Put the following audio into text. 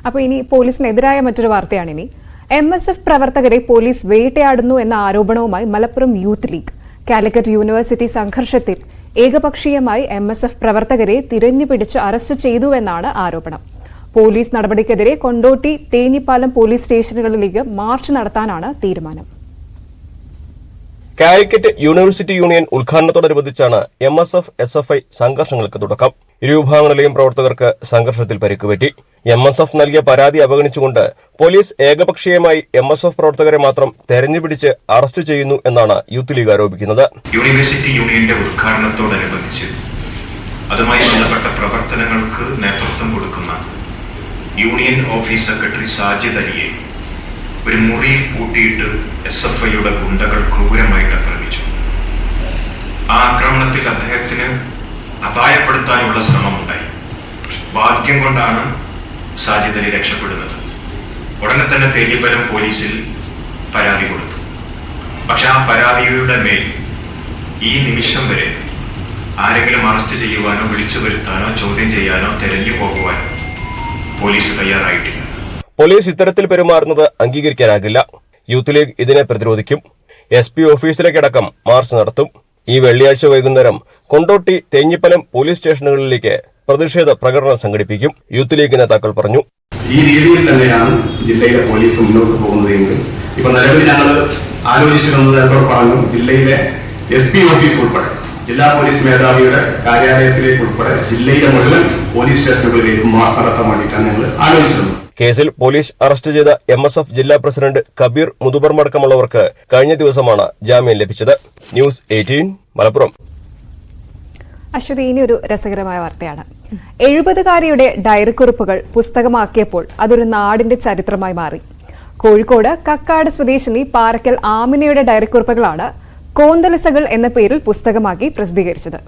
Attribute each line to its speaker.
Speaker 1: അപ്പോൾ ഇനി പോലീസിനെതിരായ മറ്റൊരു വാർത്തയാണ് ഇനി. MSF പ്രവർത്തകരെ പോലീസ് വേട്ടയാടുന്നു എന്ന ആരോപണവുമായി Malappuram youth league. Calicut university സംഘർഷത്തിൽ ഏകപക്ഷീയമായി MSF പ്രവർത്തകരെ തിരഞ്ഞുപിടിച്ച് അറസ്റ്റ് ചെയ്തുവെന്നാണ് ആരോപണം. പോലീസ് നടപടിക്കെതിരെ കൊണ്ടോട്ടി, തേഞ്ഞിപ്പാലം പോലീസ് സ്റ്റേഷനുകളിലേക്ക് മാർച്ച് നടത്താനാണ് തീരുമാനം.
Speaker 2: കാലിക്കറ്റ് യൂണിവേഴ്സിറ്റി യൂണിയൻ ഉദ്ഘാടനത്തോടനുബന്ധിച്ചാണ് MSF SFI സംഘർഷങ്ങൾക്ക് തുടക്കം. ഇരുവിഭാഗങ്ങളിലെയും പ്രവർത്തകർക്ക് സംഘർഷത്തിൽ പരിക്കുപറ്റി. MSF നൽകിയ പരാതി അവഗണിച്ചുകൊണ്ട് പോലീസ് ഏകപക്ഷീയമായി MSF പ്രവർത്തകരെ മാത്രം തെരഞ്ഞുപിടിച്ച് അറസ്റ്റ് ചെയ്യുന്നു എന്നാണ് യൂത്ത് ലീഗ് ആരോപിക്കുന്നത്.
Speaker 3: യൂണിവേഴ്സിറ്റി യൂണിയന്റെ ഉദ്ഘാടനത്തോടനുബന്ധിച്ച് അതുമായി ബന്ധപ്പെട്ട പ്രവർത്തനങ്ങൾക്ക് നേതൃത്വം കൊടുക്കുന്ന യൂണിയൻ ഓഫീസ് സെക്രട്ടറി സാജിദ് അലിയെ ഒരു മുറിയിൽ പൂട്ടിയിട്ട് SFIയുടെ ഗുണ്ടകൾ ക്രൂരമായിട്ട് ആക്രമിച്ചു. ആ ആക്രമണത്തിൽ അദ്ദേഹത്തിന് അപായപ്പെടുത്താനുള്ള ശ്രമമുണ്ടായി. ഭാഗ്യം കൊണ്ടാണ് സാജിദ് അലി രക്ഷപ്പെടുന്നത്. ഉടനെ തന്നെ തേഞ്ഞിപ്പാലം പോലീസിൽ പരാതി കൊടുത്തു. പക്ഷെ ആ പരാതിയുടെ മേൽ ഈ നിമിഷം വരെ ആരെങ്കിലും അറസ്റ്റ് ചെയ്യുവാനോ വിളിച്ചു വരുത്താനോ ചോദ്യം ചെയ്യാനോ തെരഞ്ഞു പോകുവാനോ പോലീസ് തയ്യാറായിട്ടില്ല.
Speaker 2: പോലീസ് ഇത്തരത്തിൽ പെരുമാറുന്നത് അംഗീകരിക്കാനാകില്ല. യൂത്ത് ലീഗ് ഇതിനെ പ്രതിരോധിക്കും. SP ഓഫീസിലേക്കടക്കം മാർച്ച് നടത്തും. ഈ വെള്ളിയാഴ്ച വൈകുന്നേരം കൊണ്ടോട്ടി, തേഞ്ഞിപ്പലം പോലീസ് സ്റ്റേഷനുകളിലേക്ക് പ്രതിഷേധ പ്രകടനം സംഘടിപ്പിക്കും. യൂത്ത് ലീഗ് നേതാക്കൾ പറഞ്ഞു.
Speaker 4: ഈ രീതിയിൽ തന്നെയാണ് ജില്ലയിലെ പോലീസ് മുന്നോട്ട് പോകുന്നതെങ്കിൽ ഇപ്പൊ നിലവിൽ ഞങ്ങൾ ആലോചിച്ചിരുന്നത് എന്നോട് പറഞ്ഞു, ജില്ലയിലെ SP ഓഫീസ് ഉൾപ്പെടെ ജില്ലാ പോലീസ് മേധാവിയുടെ കാര്യാലയത്തിലേക്ക് ഉൾപ്പെടെ ജില്ലയിലെ മുഴുവൻ പോലീസ് സ്റ്റേഷനുകളിലേക്ക് മാർച്ച് നടത്താൻ വേണ്ടിയിട്ടാണ് ഞങ്ങൾ ആലോചിച്ചിരുന്നത്.
Speaker 2: കേസിൽ പോലീസ് അറസ്റ്റ് ചെയ്ത MSF ജില്ലാ പ്രസിഡന്റ് കബീർ മുതുബർമടക്കമുള്ളവർക്ക് കഴിഞ്ഞ ദിവസമാണ് ജാമ്യം ലഭിച്ചത്. ന്യൂസ് 18 മലപ്പുറം.
Speaker 1: അശ്വതി, ഇനി ഒരു രസകരമായ വാർത്തയാണ്. 70-കാരിയുടെ ഡയറിക്കുറിപ്പുകൾ പുസ്തകമാക്കിയപ്പോൾ അതൊരു നാടിന്റെ ചരിത്രമായി മാറി. കോഴിക്കോട് കക്കാട് സ്വദേശിനി പാറക്കൽ ആമിനയുടെ ഡയറിക്കുറിപ്പുകളാണ് കോന്തലിസകൾ എന്ന പേരിൽ പുസ്തകമാക്കി പ്രസിദ്ധീകരിച്ചത്.